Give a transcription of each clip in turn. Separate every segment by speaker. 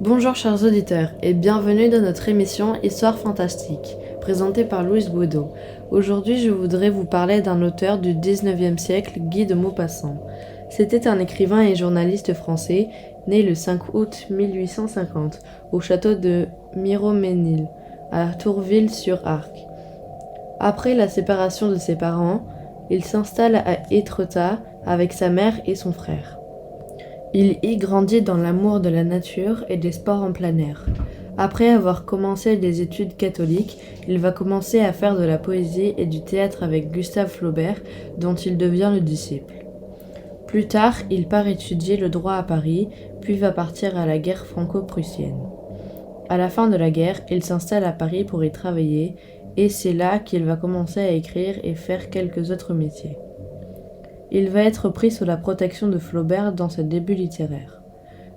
Speaker 1: Bonjour chers auditeurs et bienvenue dans notre émission Histoire fantastique, présentée par Louise Boudot. Aujourd'hui je voudrais vous parler d'un auteur du 19e siècle, Guy de Maupassant. C'était un écrivain et journaliste français, né le 5 août 1850, au château de Miromesnil, à Tourville-sur-Arc. Après la séparation de ses parents, il s'installe à Étretat avec sa mère et son frère. Il y grandit dans l'amour de la nature et des sports en plein air. Après avoir commencé des études catholiques, il va commencer à faire de la poésie et du théâtre avec Gustave Flaubert, dont il devient le disciple. Plus tard, il part étudier le droit à Paris, puis va partir à la guerre franco-prussienne. À la fin de la guerre, il s'installe à Paris pour y travailler, et c'est là qu'il va commencer à écrire et faire quelques autres métiers. Il va être pris sous la protection de Flaubert dans ses débuts littéraires.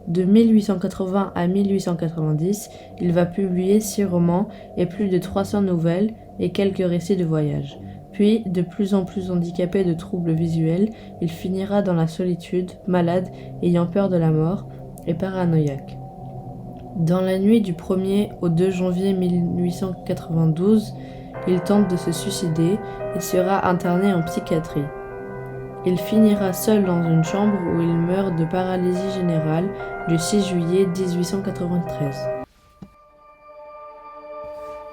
Speaker 1: De 1880 à 1890, il va publier 6 romans et plus de 300 nouvelles et quelques récits de voyage. Puis, de plus en plus handicapé de troubles visuels, il finira dans la solitude, malade, ayant peur de la mort et paranoïaque. Dans la nuit du 1er au 2 janvier 1892, il tente de se suicider et sera interné en psychiatrie. Il finira seul dans une chambre où il meurt de paralysie générale le 6 juillet 1893.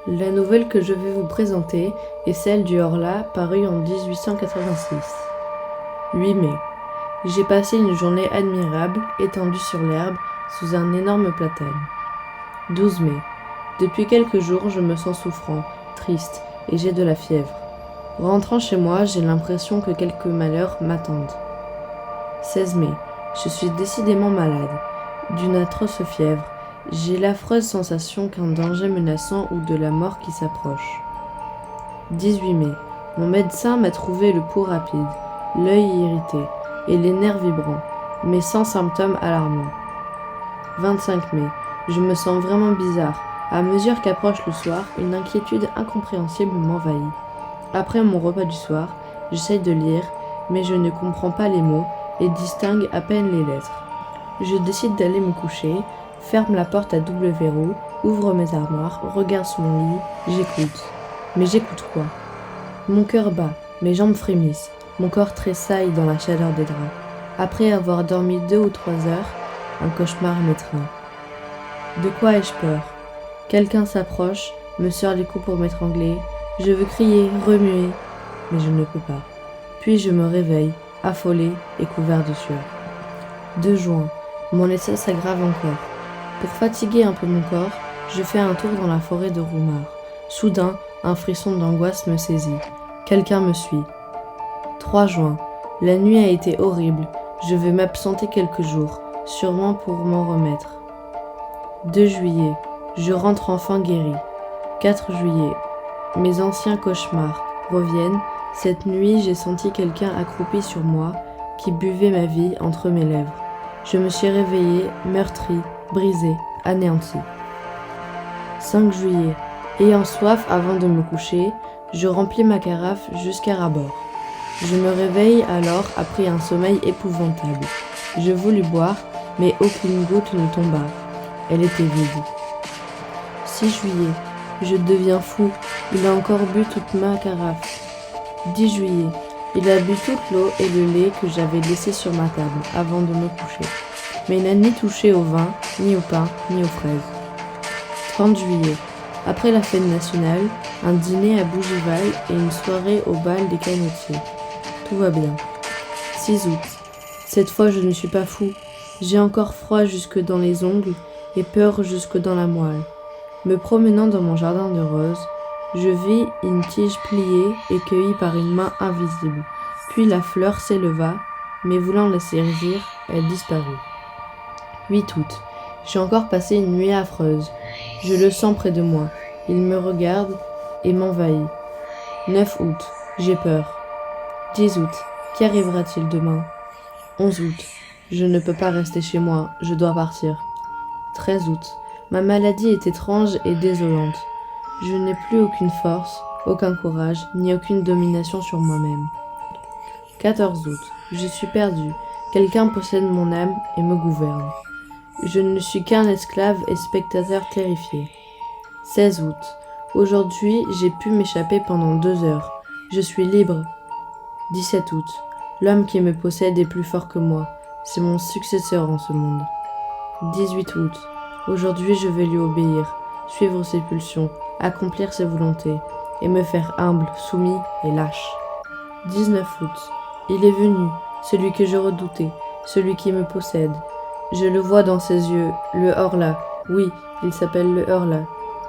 Speaker 1: La nouvelle que je vais vous présenter est celle du Horla, parue en 1886. 8 mai. J'ai passé une journée admirable, étendue sur l'herbe, sous un énorme platane. 12 mai. Depuis quelques jours, je me sens souffrant, triste, et j'ai de la fièvre. Rentrant chez moi, j'ai l'impression que quelques malheurs m'attendent. 16 mai. Je suis décidément malade, d'une atroce fièvre. J'ai l'affreuse sensation qu'un danger menaçant ou de la mort qui s'approche. 18 mai. Mon médecin m'a trouvé le pouls rapide, l'œil irrité et les nerfs vibrants, mais sans symptômes alarmants. 25 mai. Je me sens vraiment bizarre. À mesure qu'approche le soir, une inquiétude incompréhensible m'envahit. Après mon repas du soir, j'essaye de lire, mais je ne comprends pas les mots et distingue à peine les lettres. Je décide d'aller me coucher, ferme la porte à double verrou, ouvre mes armoires, regarde sous mon lit, j'écoute. Mais j'écoute quoi? Mon cœur bat, mes jambes frémissent, mon corps tressaille dans la chaleur des draps. Après avoir dormi 2 ou 3 heures, un cauchemar m'étreint. De quoi ai-je peur? Quelqu'un s'approche, me serre les coups pour m'étrangler. Je veux crier, remuer, mais je ne peux pas. Puis je me réveille, affolé et couvert de sueur. 2 juin, mon état s'aggrave encore. Pour fatiguer un peu mon corps, je fais un tour dans la forêt de Roumare. Soudain, un frisson d'angoisse me saisit. Quelqu'un me suit. 3 juin, la nuit a été horrible. Je vais m'absenter quelques jours, sûrement pour m'en remettre. 2 juillet, je rentre enfin guéri. 4 juillet, mes anciens cauchemars reviennent. Cette nuit, j'ai senti quelqu'un accroupi sur moi, qui buvait ma vie entre mes lèvres. Je me suis réveillé, meurtri, brisé, anéanti. 5 juillet. Ayant soif avant de me coucher, je remplis ma carafe jusqu'à ras-bord. Je me réveille alors après un sommeil épouvantable. Je voulus boire, mais aucune goutte ne tomba. Elle était vide. 6 juillet. Je deviens fou, il a encore bu toute ma carafe. 10 juillet, il a bu toute l'eau et le lait que j'avais laissé sur ma table avant de me coucher. Mais il n'a ni touché au vin, ni au pain, ni aux fraises. 30 juillet, après la fête nationale, un dîner à Bougival et une soirée au bal des canotiers. Tout va bien. 6 août, cette fois je ne suis pas fou. J'ai encore froid jusque dans les ongles et peur jusque dans la moelle. Me promenant dans mon jardin de roses, je vis une tige pliée et cueillie par une main invisible. Puis la fleur s'éleva, mais voulant la saisir, elle disparut. 8 août. J'ai encore passé une nuit affreuse. Je le sens près de moi. Il me regarde et m'envahit. 9 août. J'ai peur. 10 août. Qu'arrivera-t-il demain? 11 août. Je ne peux pas rester chez moi, je dois partir. 13 août. Ma maladie est étrange et désolante. Je n'ai plus aucune force, aucun courage, ni aucune domination sur moi-même. 14 août. Je suis perdu. Quelqu'un possède mon âme et me gouverne. Je ne suis qu'un esclave et spectateur terrifié. 16 août. Aujourd'hui, j'ai pu m'échapper pendant 2 heures. Je suis libre. 17 août. L'homme qui me possède est plus fort que moi. C'est mon successeur en ce monde. 18 août. Aujourd'hui, je vais lui obéir, suivre ses pulsions, accomplir ses volontés, et me faire humble, soumis et lâche. 19 août. Il est venu, celui que je redoutais, celui qui me possède. Je le vois dans ses yeux, le Horla. Oui, il s'appelle le Horla.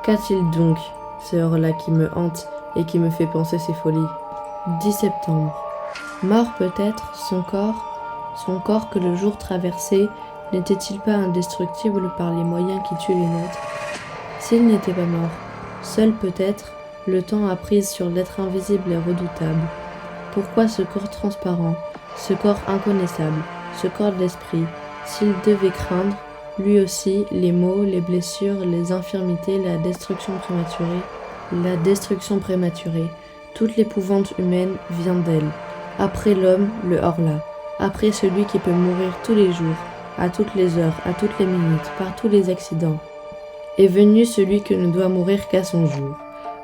Speaker 1: Qu'a-t-il donc, ce Horla qui me hante et qui me fait penser ses folies? 10 septembre. Mort peut-être, son corps que le jour traversait, n'était-il pas indestructible par les moyens qui tuent les nôtres? S'il n'était pas mort, seul peut-être, le temps a prise sur l'être invisible et redoutable. Pourquoi ce corps transparent, ce corps inconnaissable, ce corps de l'esprit, s'il devait craindre, lui aussi, les maux, les blessures, les infirmités, la destruction prématurée, toute l'épouvante humaine vient d'elle. Après l'homme, le Horla, après celui qui peut mourir tous les jours, à toutes les heures, à toutes les minutes, par tous les accidents, est venu celui que ne doit mourir qu'à son jour,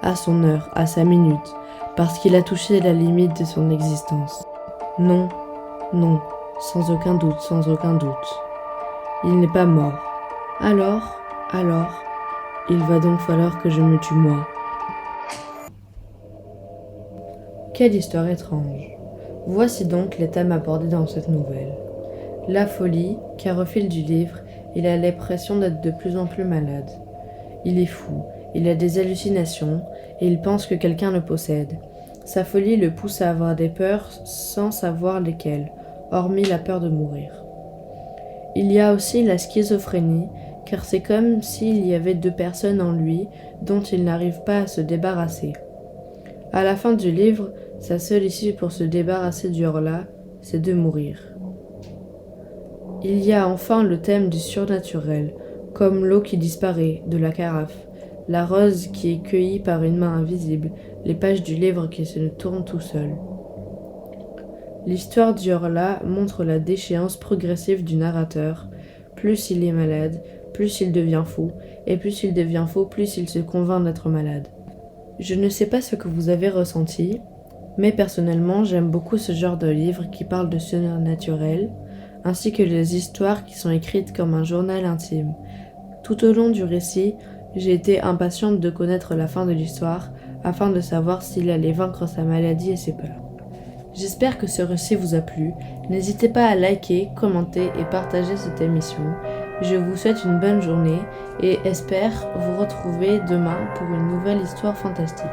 Speaker 1: à son heure, à sa minute, parce qu'il a touché la limite de son existence. Non, non, sans aucun doute, sans aucun doute. Il n'est pas mort. Alors, il va donc falloir que je me tue moi. Quelle histoire étrange. Voici donc les thèmes abordés dans cette nouvelle. La folie, car au fil du livre, il a l'impression d'être de plus en plus malade. Il est fou, il a des hallucinations, et il pense que quelqu'un le possède. Sa folie le pousse à avoir des peurs sans savoir lesquelles, hormis la peur de mourir. Il y a aussi la schizophrénie, car c'est comme s'il y avait 2 personnes en lui dont il n'arrive pas à se débarrasser. À la fin du livre, sa seule issue pour se débarrasser du Horla, c'est de mourir. Il y a enfin le thème du surnaturel, comme l'eau qui disparaît de la carafe, la rose qui est cueillie par une main invisible, les pages du livre qui se tournent tout seuls. L'histoire du Horla montre la déchéance progressive du narrateur. Plus il est malade, plus il devient fou, et plus il devient fou, plus il se convainc d'être malade. Je ne sais pas ce que vous avez ressenti, mais personnellement j'aime beaucoup ce genre de livre qui parle de surnaturel, ainsi que les histoires qui sont écrites comme un journal intime. Tout au long du récit, j'ai été impatiente de connaître la fin de l'histoire, afin de savoir s'il allait vaincre sa maladie et ses peurs. J'espère que ce récit vous a plu. N'hésitez pas à liker, commenter et partager cette émission. Je vous souhaite une bonne journée et espère vous retrouver demain pour une nouvelle histoire fantastique.